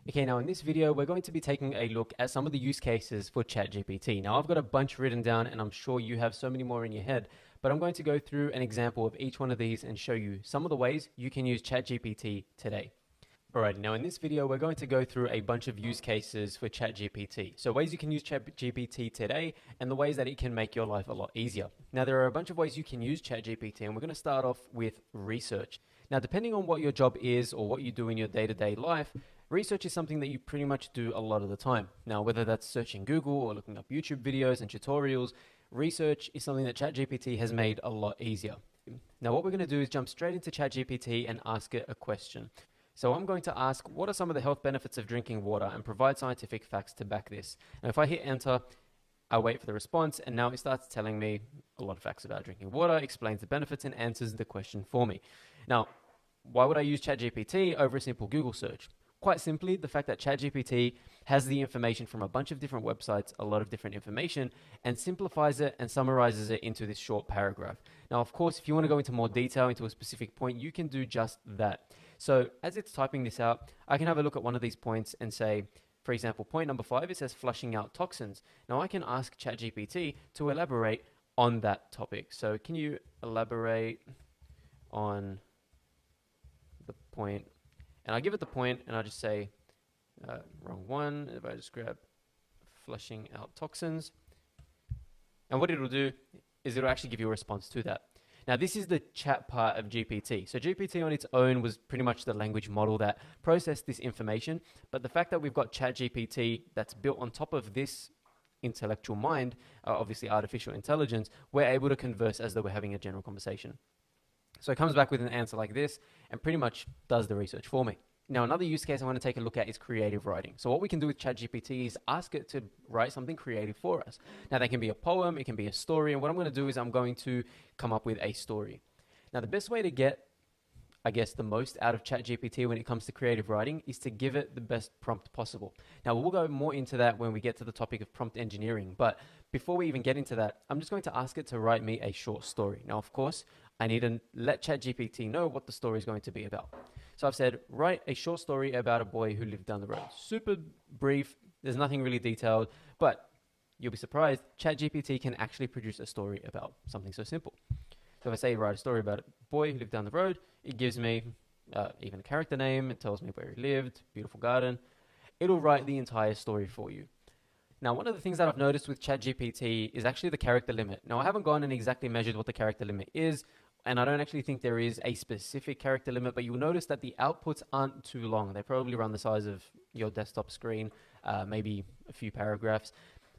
Okay, now in this video, we're going to be taking a look at some of the use cases for ChatGPT. Now, I've got a bunch written down, and I'm sure you have so many more in your head, but I'm going to go through an example of each one of these and show you some of the ways you can use ChatGPT today. Alright, now in this video, we're going to go through a bunch of use cases for ChatGPT. So ways you can use ChatGPT today and the ways that it can make your life a lot easier. Now, there are a bunch of ways you can use ChatGPT, and we're going to start off with research. Now, depending on what your job is or what you do in your day-to-day life, research is something that you pretty much do a lot of the time. Now, whether that's searching Google or looking up YouTube videos and tutorials, research is something that ChatGPT has made a lot easier. Now, what we're going to do is jump straight into ChatGPT and ask it a question. So I'm going to ask, what are some of the health benefits of drinking water, and provide scientific facts to back this. Now, if I hit enter, I wait for the response, and now it starts telling me a lot of facts about drinking water, explains the benefits, and answers the question for me. Now, why would I use ChatGPT over a simple Google search? Quite simply, the fact that ChatGPT has the information from a bunch of different websites, a lot of different information, and simplifies it and summarizes it into this short paragraph. Now, of course, if you want to go into more detail into a specific point, you can do just that. So as it's typing this out, I can have a look at one of these points and say, for example, point number 5, it says flushing out toxins. Now I can ask ChatGPT to elaborate on that topic. So can you elaborate on the point? And I give it the point, and I just say, wrong one. If I just grab flushing out toxins. And what it'll do is it'll actually give you a response to that. Now, this is the chat part of GPT. So GPT on its own was pretty much the language model that processed this information. But the fact that we've got ChatGPT that's built on top of this intellectual mind, obviously artificial intelligence, we're able to converse as though we're having a general conversation. So it comes back with an answer like this and pretty much does the research for me. Now, another use case I want to take a look at is creative writing. So what we can do with ChatGPT is ask it to write something creative for us. Now, that can be a poem, it can be a story, and what I'm going to do is I'm going to come up with a story. Now, the best way to get, I guess, the most out of ChatGPT when it comes to creative writing is to give it the best prompt possible. Now, we'll go more into that when we get to the topic of prompt engineering, but before we even get into that, I'm just going to ask it to write me a short story. Now, of course, I need to let ChatGPT know what the story is going to be about. So I've said, write a short story about a boy who lived down the road. Super brief, there's nothing really detailed, but you'll be surprised, ChatGPT can actually produce a story about something so simple. So if I say write a story about a boy who lived down the road, it gives me even a character name, it tells me where he lived, beautiful garden. It'll write the entire story for you. Now, one of the things that I've noticed with ChatGPT is actually the character limit. Now, I haven't gone and exactly measured what the character limit is, and I don't actually think there is a specific character limit, but you'll notice that the outputs aren't too long. They probably run the size of your desktop screen, maybe a few paragraphs.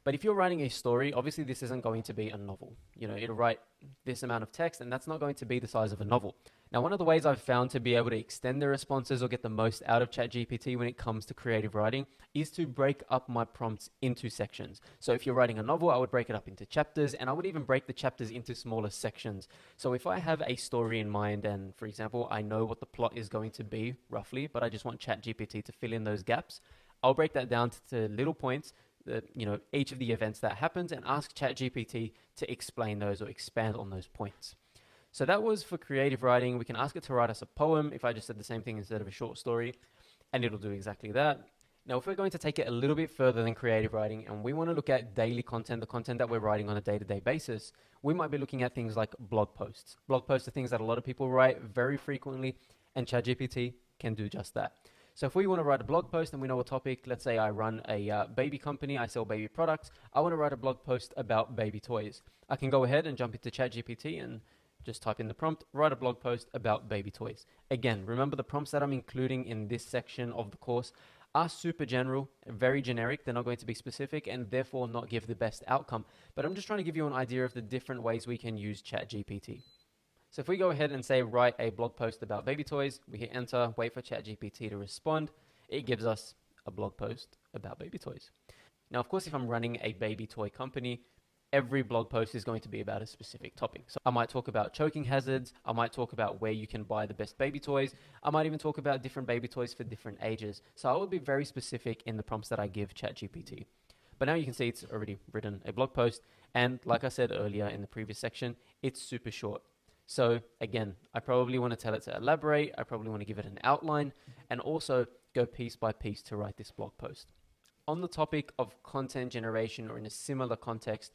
But if you're writing a story, obviously this isn't going to be a novel. You know, it'll write this amount of text, and that's not going to be the size of a novel. Now, one of the ways I've found to be able to extend the responses or get the most out of ChatGPT when it comes to creative writing is to break up my prompts into sections. So if you're writing a novel, I would break it up into chapters, and I would even break the chapters into smaller sections. So if I have a story in mind and, for example, I know what the plot is going to be roughly, but I just want ChatGPT to fill in those gaps, I'll break that down to little points, each of the events that happens, and ask ChatGPT to explain those or expand on those points. So that was for creative writing. We can ask it to write us a poem if I just said the same thing instead of a short story, and it'll do exactly that. Now, if we're going to take it a little bit further than creative writing and we want to look at daily content, the content that we're writing on a day-to-day basis, we might be looking at things like blog posts. Blog posts are things that a lot of people write very frequently, and ChatGPT can do just that. So if we want to write a blog post and we know a topic, let's say I run a baby company, I sell baby products, I want to write a blog post about baby toys. I can go ahead and jump into ChatGPT and just type in the prompt, write a blog post about baby toys. Again, remember the prompts that I'm including in this section of the course are super general, very generic. They're not going to be specific and therefore not give the best outcome. But I'm just trying to give you an idea of the different ways we can use ChatGPT. So if we go ahead and say, write a blog post about baby toys, we hit enter, wait for ChatGPT to respond. It gives us a blog post about baby toys. Now, of course, if I'm running a baby toy company, every blog post is going to be about a specific topic. So I might talk about choking hazards. I might talk about where you can buy the best baby toys. I might even talk about different baby toys for different ages. So I will be very specific in the prompts that I give ChatGPT. But now you can see it's already written a blog post. And like I said earlier in the previous section, it's super short. So again, I probably want to tell it to elaborate. I probably want to give it an outline. And also, go piece by piece to write this blog post. On the topic of content generation or in a similar context,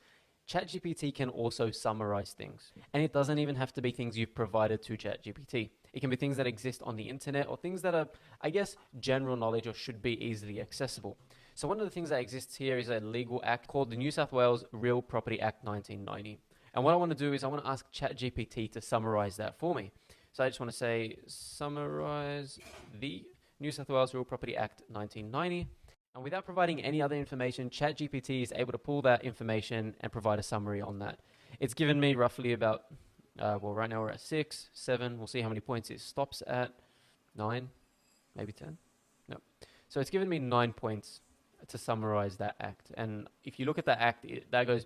ChatGPT can also summarize things. And it doesn't even have to be things you've provided to ChatGPT. It can be things that exist on the internet or things that are, I guess, general knowledge or should be easily accessible. So one of the things that exists here is a legal act called the New South Wales Real Property Act 1990. And what I want to do is I want to ask ChatGPT to summarize that for me. So I just want to say, summarize the New South Wales Real Property Act 1990. And without providing any other information, ChatGPT is able to pull that information and provide a summary on that. It's given me roughly about, right now we're at 6, 7. We'll see how many points it stops at. 9, maybe 10. No. So it's given me 9 points to summarize that act. And if you look at that act, that goes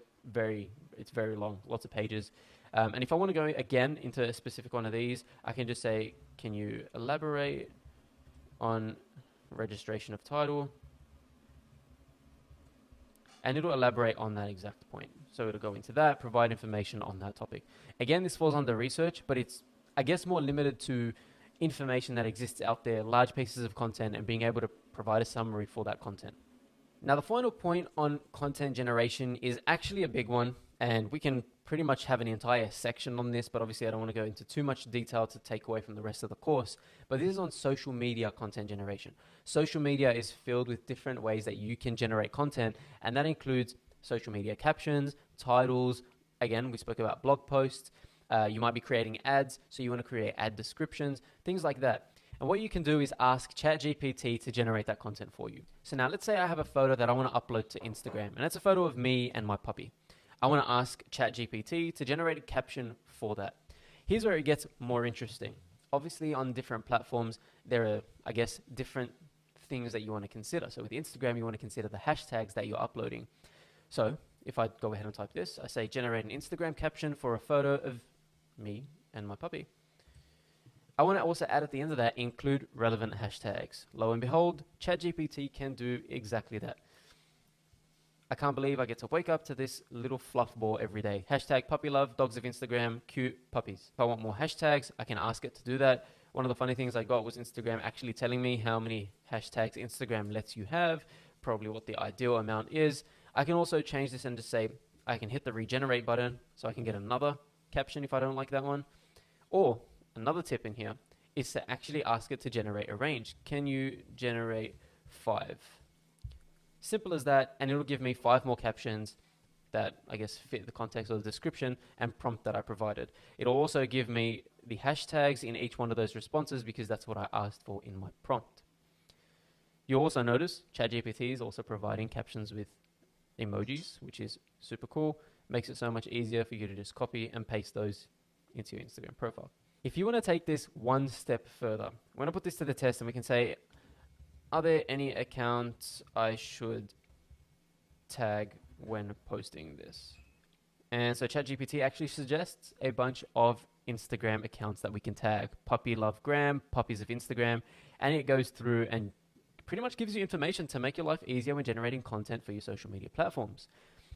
it's very long, lots of pages. And if I want to go again into a specific one of these, I can just say, can you elaborate on registration of title? And it'll elaborate on that exact point. So it'll go into that, provide information on that topic. Again, this falls under research, but it's, I guess, more limited to information that exists out there, large pieces of content, and being able to provide a summary for that content. Now, the final point on content generation is actually a big one, and we can pretty much have an entire section on this, but obviously I don't want to go into too much detail to take away from the rest of the course. But this is on social media content generation. Social media is filled with different ways that you can generate content, and that includes social media captions, titles. Again, we spoke about blog posts. You might be creating ads, so you want to create ad descriptions, things like that. And what you can do is ask ChatGPT to generate that content for you. So now let's say I have a photo that I want to upload to Instagram, and it's a photo of me and my puppy. I want to ask ChatGPT to generate a caption for that. Here's where it gets more interesting. Obviously, on different platforms, there are, I guess, different things that you want to consider. So with Instagram, you want to consider the hashtags that you're uploading. So if I go ahead and type this, I say generate an Instagram caption for a photo of me and my puppy. I want to also add at the end of that, include relevant hashtags. Lo and behold, ChatGPT can do exactly that. I can't believe I get to wake up to this little fluff ball every day. Hashtag puppy love, dogs of Instagram, cute puppies. If I want more hashtags, I can ask it to do that. One of the funny things I got was Instagram actually telling me how many hashtags Instagram lets you have, probably what the ideal amount is. I can also change this and just say, I can hit the regenerate button so I can get another caption if I don't like that one. Or another tip in here is to actually ask it to generate a range. Can you generate 5? Simple as that, and it'll give me 5 more captions that I guess fit the context of the description and prompt that I provided. It'll also give me the hashtags in each one of those responses because that's what I asked for in my prompt. You'll also notice ChatGPT is also providing captions with emojis, which is super cool. Makes it so much easier for you to just copy and paste those into your Instagram profile. If you want to take this one step further, I'm going to put this to the test and we can say, are there any accounts I should tag when posting this? And so ChatGPT actually suggests a bunch of Instagram accounts that we can tag. Puppy Love Gram, Puppies of Instagram, and it goes through and pretty much gives you information to make your life easier when generating content for your social media platforms.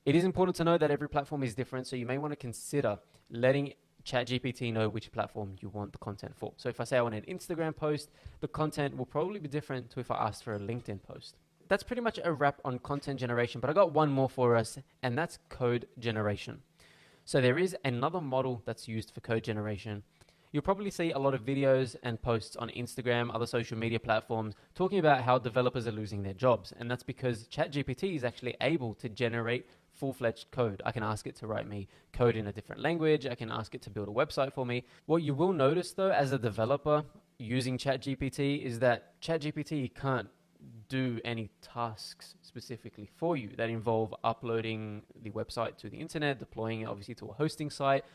It is important to know that every platform is different, so you may want to consider letting ChatGPT know which platform you want the content for. So if I say I want an Instagram post, the content will probably be different to if I asked for a LinkedIn post. That's pretty much a wrap on content generation, but I got one more for us, and that's code generation. So there is another model that's used for code generation. You'll probably see a lot of videos and posts on Instagram, other social media platforms, talking about how developers are losing their jobs. And that's because ChatGPT is actually able to generate full-fledged code. I can ask it to write me code in a different language. I can ask it to build a website for me. What you will notice though, as a developer using ChatGPT, is that ChatGPT can't do any tasks specifically for you that involve uploading the website to the internet, deploying it obviously to a hosting site.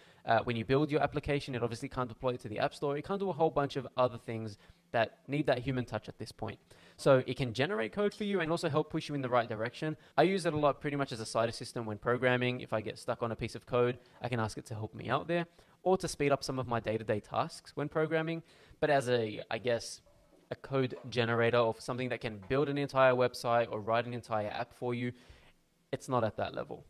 When you build your application, it obviously can't deploy it to the App Store. It can't do a whole bunch of other things that need that human touch at this point. So it can generate code for you and also help push you in the right direction. I use it a lot pretty much as a side assistant when programming. If I get stuck on a piece of code, I can ask it to help me out there, or to speed up some of my day-to-day tasks when programming. But as a code generator or something that can build an entire website or write an entire app for you, it's not at that level.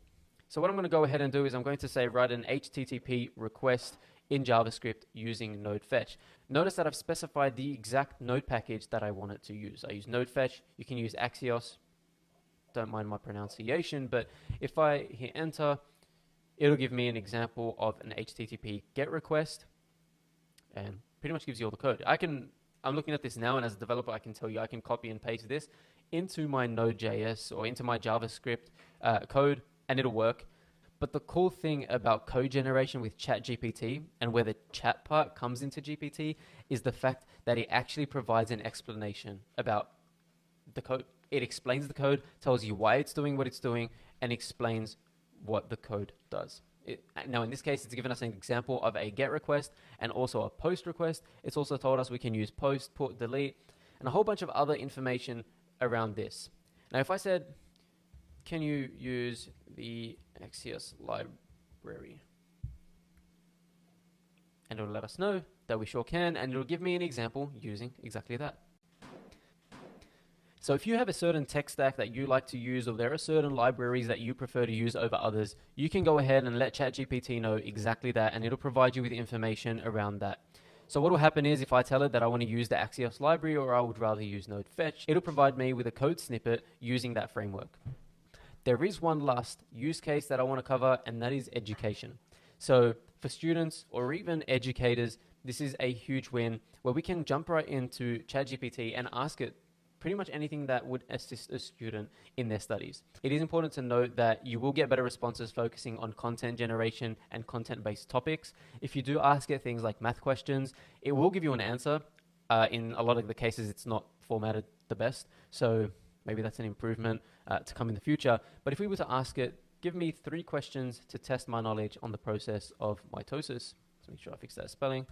So what I'm going to go ahead and do is I'm going to say write an HTTP request in JavaScript using Node Fetch. Notice that I've specified the exact node package that I want it to use. I use node fetch. You can use Axios. Don't mind my pronunciation, but if I hit enter, it'll give me an example of an HTTP GET request and pretty much gives you all the code. I'm looking at this now, and as a developer, I can tell you I can copy and paste this into my Node.js or into my JavaScript code, and it'll work. But the cool thing about code generation with ChatGPT and where the chat part comes into GPT is the fact that it actually provides an explanation about the code. It explains the code, tells you why it's doing what it's doing, and explains what the code does. Now, in this case, it's given us an example of a GET request and also a POST request. It's also told us we can use POST, put, delete, and a whole bunch of other information around this. Now, if I said, can you use the Axios library? And it'll let us know that we sure can, and it'll give me an example using exactly that. So if you have a certain tech stack that you like to use, or there are certain libraries that you prefer to use over others, you can go ahead and let ChatGPT know exactly that, and it'll provide you with information around that. So what will happen is if I tell it that I want to use the Axios library, or I would rather use node fetch, it'll provide me with a code snippet using that framework. There is one last use case that I want to cover, and that is education. So for students or even educators, this is a huge win where we can jump right into ChatGPT and ask it pretty much anything that would assist a student in their studies. It is important to note that you will get better responses focusing on content generation and content-based topics. If you do ask it things like math questions, it will give you an answer. In a lot of the cases, it's not formatted the best, so maybe that's an improvement to come in the future. But if we were to ask it, give me 3 questions to test my knowledge on the process of mitosis. Let's make sure I fix that spelling.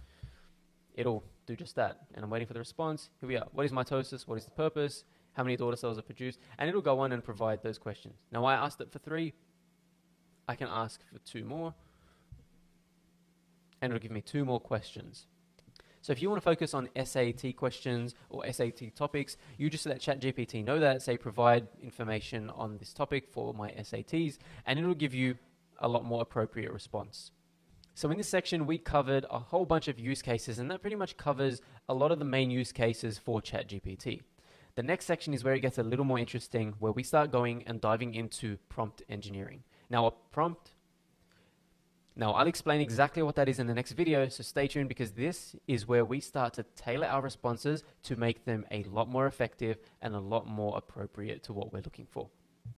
It'll do just that. And I'm waiting for the response. Here we are. What is mitosis? What is the purpose? How many daughter cells are produced? And it'll go on and provide those questions. Now, I asked it for 3. I can ask for 2 more. And it'll give me 2 more questions. So if you want to focus on SAT questions or SAT topics, you just let ChatGPT know that, say provide information on this topic for my SATs, and it'll give you a lot more appropriate response. So in this section, we covered a whole bunch of use cases, and that pretty much covers a lot of the main use cases for ChatGPT. The next section is where it gets a little more interesting, where we start going and diving into prompt engineering. Now, I'll explain exactly what that is in the next video, so stay tuned, because this is where we start to tailor our responses to make them a lot more effective and a lot more appropriate to what we're looking for.